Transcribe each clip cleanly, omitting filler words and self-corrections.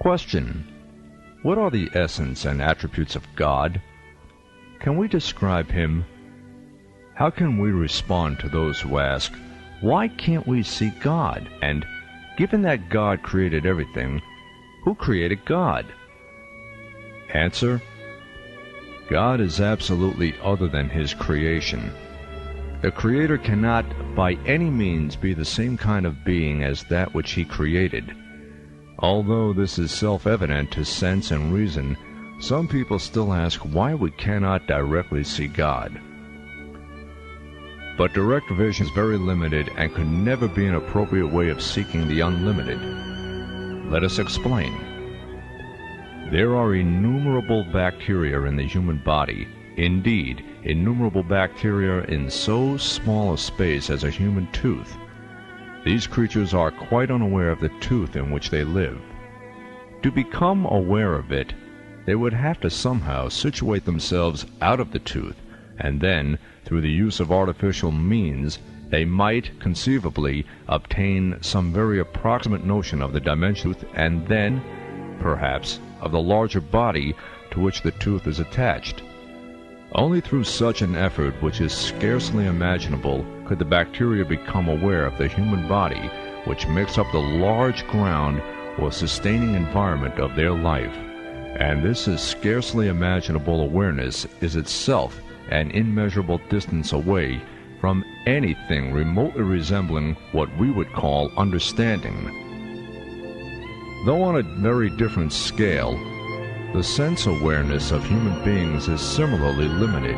Question: what are the essence and attributes of God? Can we describe Him? How can we respond to those who ask, why can't we see God? And, given that God created everything, who created God? Answer: God is absolutely other than His creation. The Creator cannot by any means be the same kind of being as that which He created. Although this is self-evident to sense and reason, some people still ask why we cannot directly see God. But direct vision is very limited and could never be an appropriate way of seeking the unlimited. Let us explain. There are innumerable bacteria in the human body, indeed, innumerable bacteria in so small a space as a human tooth. These creatures are quite unaware of the tooth in which they live. To become aware of it, they would have to somehow situate themselves out of the tooth, and then, through the use of artificial means, they might conceivably obtain some very approximate notion of the dimension, and then, perhaps, of the larger body to which the tooth is attached. Only through such an effort, which is scarcely imaginable, could the bacteria become aware of the human body, which makes up the large ground or sustaining environment of their life. And this is scarcely imaginable awareness is itself an immeasurable distance away from anything remotely resembling what we would call understanding. Though on a very different scale, the sense awareness of human beings is similarly limited.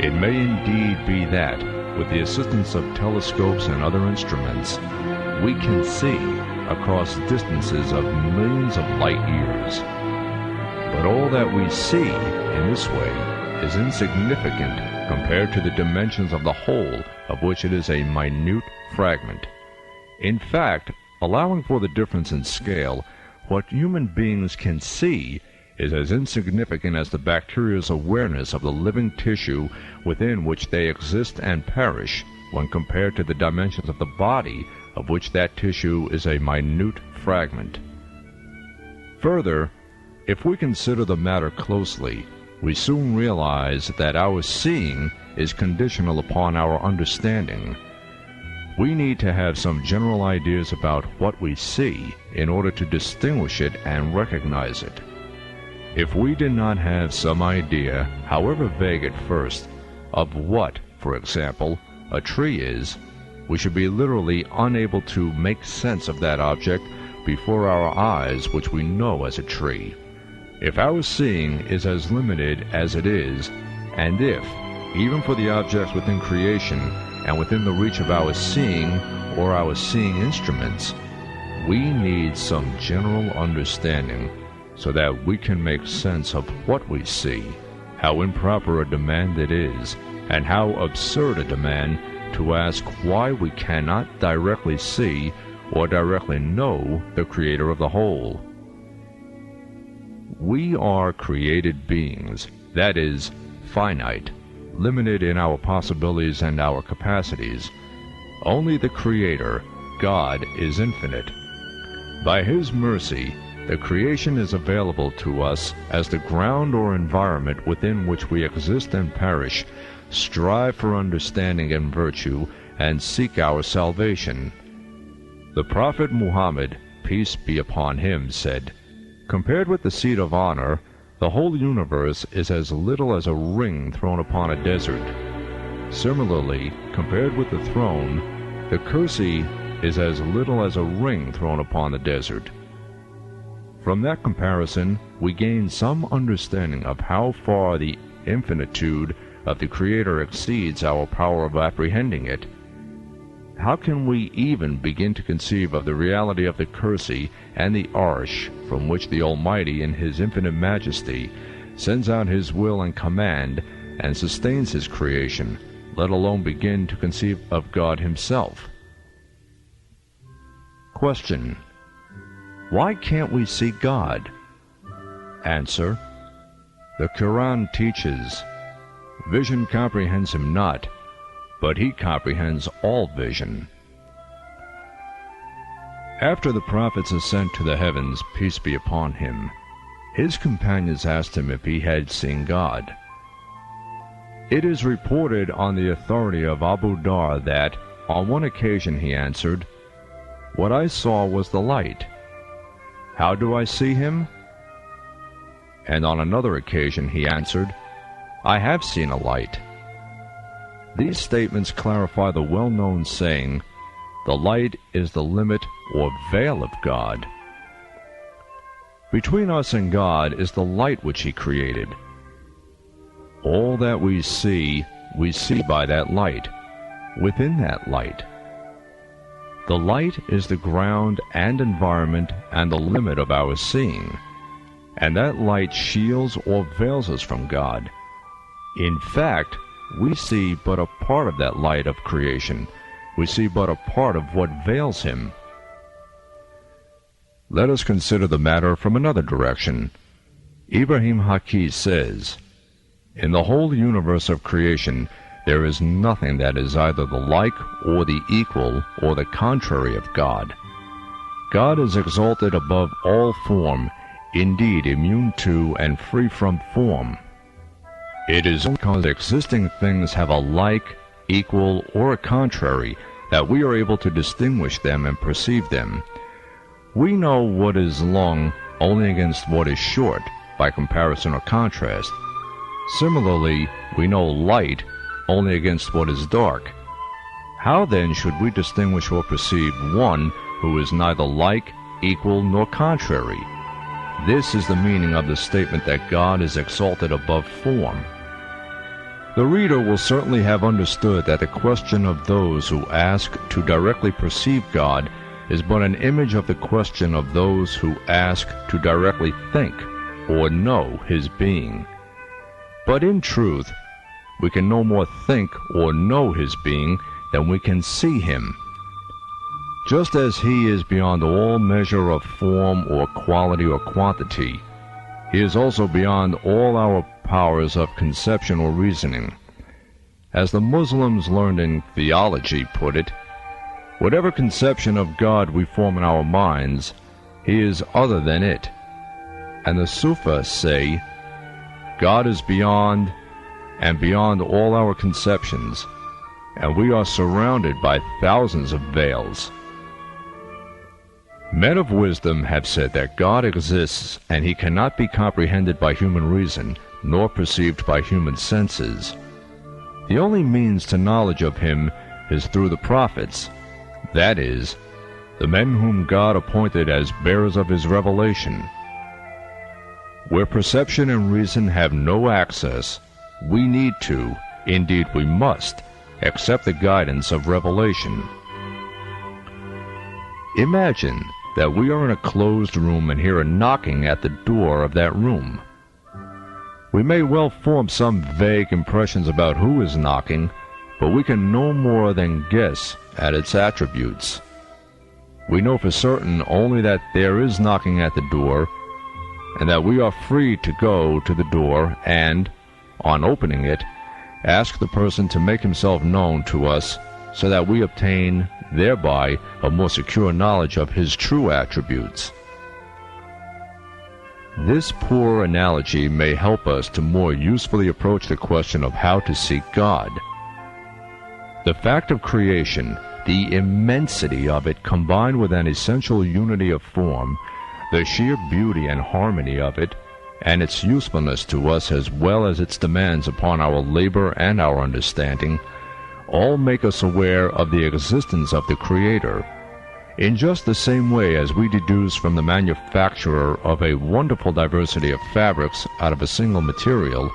It may indeed be that, with the assistance of telescopes and other instruments, we can see across distances of millions of light years. But all that we see in this way is insignificant compared to the dimensions of the whole, of which it is a minute fragment. In fact, allowing for the difference in scale, what human beings can see is as insignificant as the bacteria's awareness of the living tissue within which they exist and perish when compared to the dimensions of the body of which that tissue is a minute fragment. Further, if we consider the matter closely, we soon realize that our seeing is conditional upon our understanding. We need to have some general ideas about what we see in order to distinguish it and recognize it. If we did not have some idea, however vague at first, of what, for example, a tree is, we should be literally unable to make sense of that object before our eyes which we know as a tree. If our seeing is as limited as it is, and if, even for the objects within creation and within the reach of our seeing or our seeing instruments, we need some general understanding so that we can make sense of what we see, how improper a demand it is, and how absurd a demand to ask why we cannot directly see or directly know the Creator of the whole. We are created beings, that is, finite, limited in our possibilities and our capacities. Only the Creator, God, is infinite. By His mercy, the creation is available to us as the ground or environment within which we exist and perish, strive for understanding and virtue, and seek our salvation. The Prophet Muhammad, peace be upon him, said, "Compared with the seat of honor, the whole universe is as little as a ring thrown upon a desert. Similarly, compared with the throne, the Kursi is as little as a ring thrown upon the desert." From that comparison, we gain some understanding of how far the infinitude of the Creator exceeds our power of apprehending it. How can we even begin to conceive of the reality of the Kursi and the Arsh, from which the Almighty in His infinite majesty sends out His will and command and sustains His creation, let alone begin to conceive of God Himself? Question: why can't we see God? Answer: the Quran teaches, "Vision comprehends Him not, but He comprehends all vision." After the prophet's ascent to the heavens, peace be upon him, his companions asked him if he had seen God. It is reported on the authority of AHBÂR-I that, on one occasion he answered, "What I saw was the light. How do I see him?" And on another occasion he answered, "I have seen a light." These statements clarify the well-known saying, "The light is the limit or veil of God." Between us and God is the light which He created. All that we see by that light, within that light. The light is the ground and environment and the limit of our seeing, and that light shields or veils us from God. In fact, we see but a part of that light of creation. We see but a part of what veils Him. Let us consider the matter from another direction. Ibrahim Hafiz says, "In the whole universe of creation, there is nothing that is either the like or the equal or the contrary of God. God is exalted above all form, indeed immune to and free from form. It is because existing things have a like, equal, or a contrary that we are able to distinguish them and perceive them. We know what is long only against what is short, by comparison or contrast. Similarly, we know light only against what is dark. How then should we distinguish or perceive one who is neither like, equal, nor contrary? This is the meaning of the statement that God is exalted above form." The reader will certainly have understood that the question of those who ask to directly perceive God is but an image of the question of those who ask to directly think or know His being. But in truth, we can no more think or know His being than we can see Him. Just as He is beyond all measure of form or quality or quantity, He is also beyond all our powers of conception or reasoning. As the Muslims learned in theology put it, whatever conception of God we form in our minds, He is other than it. And the Sufis say, God is beyond and beyond all our conceptions, and we are surrounded by thousands of veils. Men of wisdom have said that God exists and He cannot be comprehended by human reason, nor perceived by human senses. The only means to knowledge of Him is through the prophets, that is, the men whom God appointed as bearers of His revelation. Where perception and reason have no access, we need to, indeed we must, accept the guidance of revelation. Imagine that we are in a closed room and hear a knocking at the door of that room. We may well form some vague impressions about who is knocking, but we can no more than guess at its attributes. We know for certain only that there is knocking at the door, and that we are free to go to the door and, on opening it, ask the person to make himself known to us so that we obtain thereby a more secure knowledge of His true attributes. This poor analogy may help us to more usefully approach the question of how to seek God. The fact of creation, the immensity of it combined with an essential unity of form, the sheer beauty and harmony of it, and its usefulness to us as well as its demands upon our labor and our understanding, all make us aware of the existence of the Creator. In just the same way as we deduce from the manufacturer of a wonderful diversity of fabrics out of a single material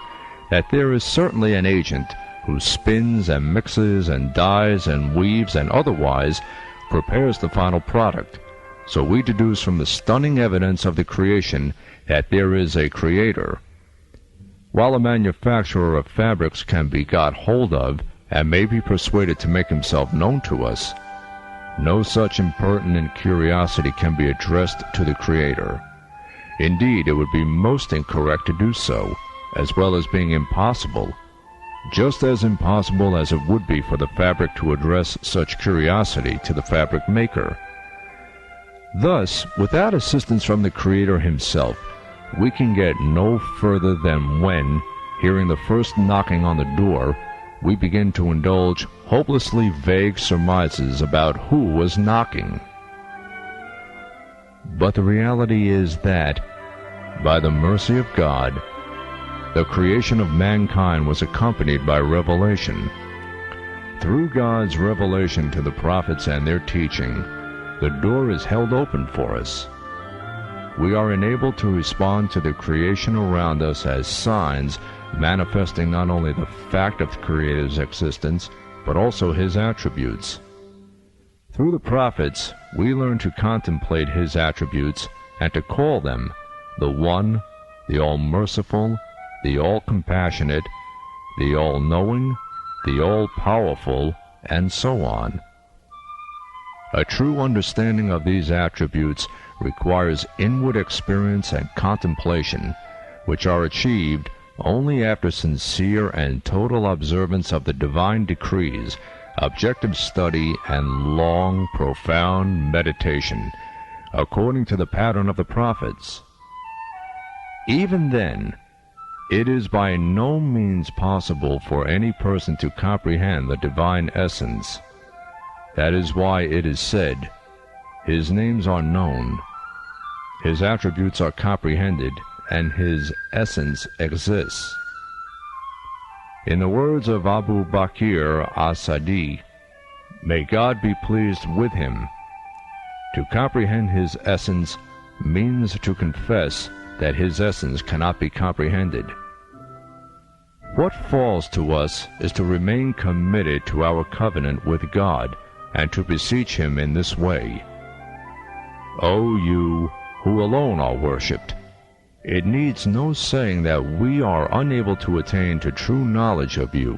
that there is certainly an agent who spins and mixes and dyes and weaves and otherwise prepares the final product, so we deduce from the stunning evidence of the creation that there is a Creator. While a manufacturer of fabrics can be got hold of and may be persuaded to make himself known to us, no such impertinent curiosity can be addressed to the Creator. Indeed, it would be most incorrect to do so, as well as being impossible, just as impossible as it would be for the fabric to address such curiosity to the fabric maker. Thus, without assistance from the Creator himself, we can get no further than when, hearing the first knocking on the door, we begin to indulge hopelessly vague surmises about who was knocking. But the reality is that, by the mercy of God, the creation of mankind was accompanied by revelation. Through God's revelation to the prophets and their teaching, the door is held open for us. We are enabled to respond to the creation around us as signs manifesting not only the fact of the Creator's existence, but also His attributes. Through the prophets, we learn to contemplate His attributes and to call them the One, the All-Merciful, the All-Compassionate, the All-Knowing, the All-Powerful, and so on. A true understanding of these attributes requires inward experience and contemplation, which are achieved only after sincere and total observance of the divine decrees, objective study, and long, profound meditation, according to the pattern of the prophets. Even then, it is by no means possible for any person to comprehend the divine essence. That is why it is said, His names are known, His attributes are comprehended, and His essence exists. In the words of Abu Bakr as-Sadi, may God be pleased with him, to comprehend His essence means to confess that His essence cannot be comprehended. What falls to us is to remain committed to our covenant with God and to beseech Him in this way. O you who alone are worshipped, it needs no saying that we are unable to attain to true knowledge of you.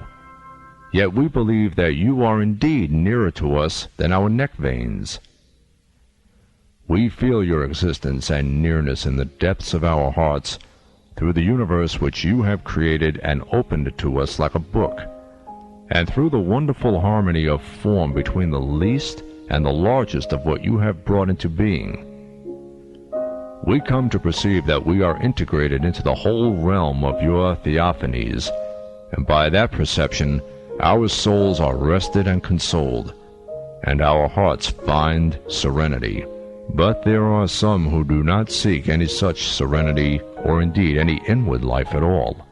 Yet we believe that you are indeed nearer to us than our neck veins. We feel your existence and nearness in the depths of our hearts through the universe which you have created and opened to us like a book, and through the wonderful harmony of form between the least and the largest of what you have brought into being. We come to perceive that we are integrated into the whole realm of your theophanies, and by that perception our souls are rested and consoled, and our hearts find serenity. But there are some who do not seek any such serenity, or indeed any inward life at all.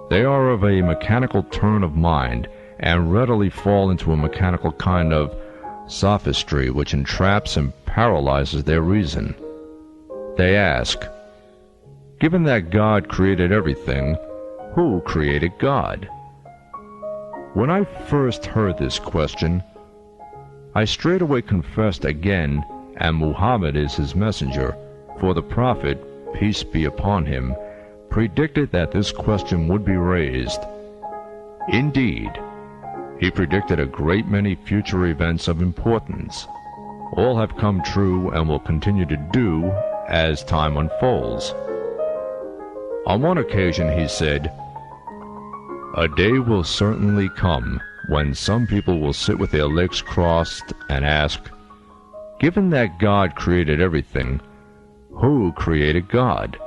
They are of a mechanical turn of mind, and readily fall into a mechanical kind of sophistry which entraps and paralyzes their reason. They ask, given that God created everything, who created God? When I first heard this question, I straightway confessed again, and Muhammad is his messenger, for the Prophet, peace be upon him, predicted that this question would be raised. Indeed, he predicted a great many future events of importance. All have come true and will continue to do as time unfolds. On one occasion he said, "A day will certainly come when some people will sit with their legs crossed and ask, given that God created everything, who created God?"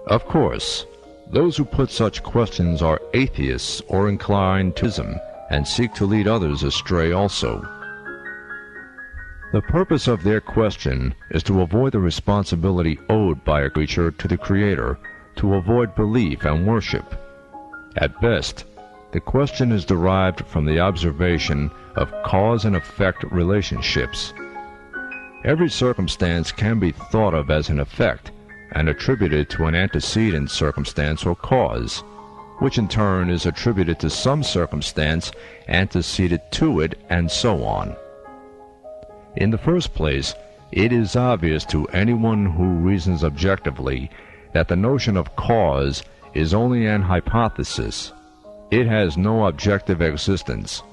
Of course, those who put such questions are atheists or inclined to ism and seek to lead others astray also. The purpose of their question is to avoid the responsibility owed by a creature to the Creator, to avoid belief and worship. At best, the question is derived from the observation of cause and effect relationships. Every circumstance can be thought of as an effect and attributed to an antecedent circumstance or cause, which in turn is attributed to some circumstance antecedent to it, and so on. In the first place, it is obvious to anyone who reasons objectively that the notion of cause is only an hypothesis. It has no objective existence.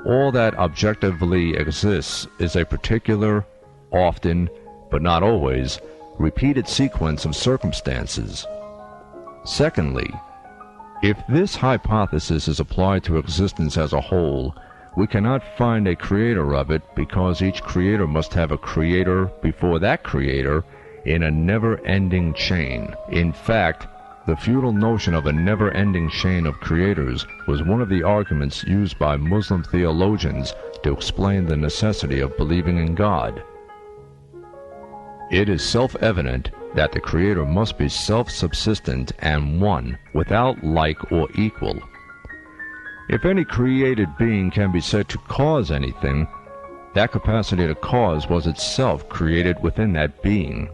All that objectively exists is a particular, often, but not always, repeated sequence of circumstances. Secondly, if this hypothesis is applied to existence as a whole, we cannot find a creator of it because each creator must have a creator before that creator in a never-ending chain. In fact, the futile notion of a never-ending chain of creators was one of the arguments used by Muslim theologians to explain the necessity of believing in God. It is self-evident that the Creator must be self-subsistent and one, without like or equal. If any created being can be said to cause anything, that capacity to cause was itself created within that being.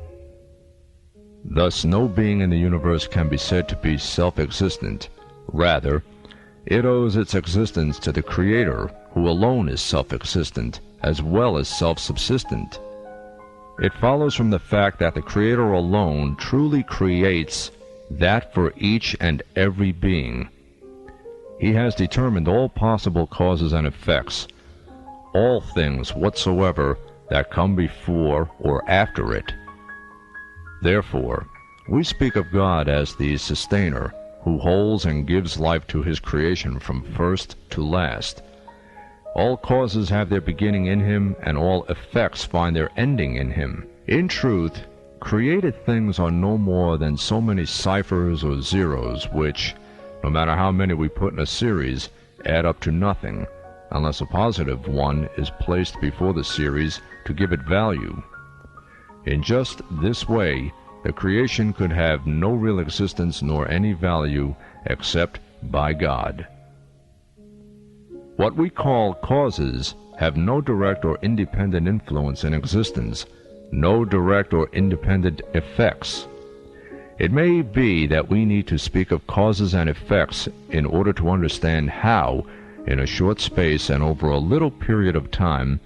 Thus, no being in the universe can be said to be self-existent. Rather, it owes its existence to the Creator, who alone is self-existent, as well as self-subsistent. It follows from the fact that the Creator alone truly creates that for each and every being. He has determined all possible causes and effects, all things whatsoever that come before or after it. Therefore, we speak of God as the sustainer, who holds and gives life to his creation from first to last. All causes have their beginning in him, and all effects find their ending in him. In truth, created things are no more than so many ciphers or zeros which, no matter how many we put in a series, add up to nothing, unless a positive one is placed before the series to give it value. In just this way, the creation could have no real existence nor any value except by God. What we call causes have no direct or independent influence in existence, no direct or independent effects. It may be that we need to speak of causes and effects in order to understand how, in a short space and over a little period of time,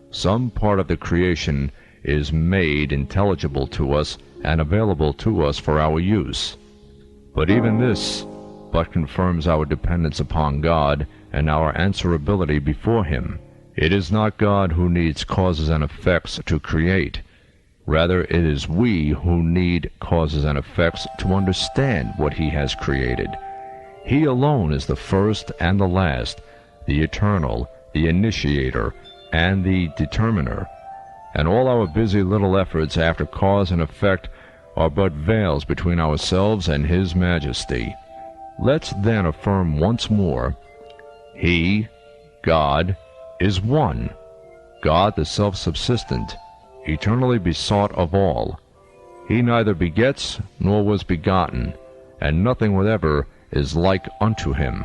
some part of the creation is made intelligible to us and available to us for our use. But even this but confirms our dependence upon God and our answerability before Him. It is not God who needs causes and effects to create. Rather, it is we who need causes and effects to understand what He has created. He alone is the first and the last, the eternal, the initiator, and the determiner. And all our busy little efforts after cause and effect are but veils between ourselves and His majesty. Let's then affirm once more, He, God, is one, God the self-subsistent, eternally besought of all. He neither begets nor was begotten, and nothing whatever is like unto Him.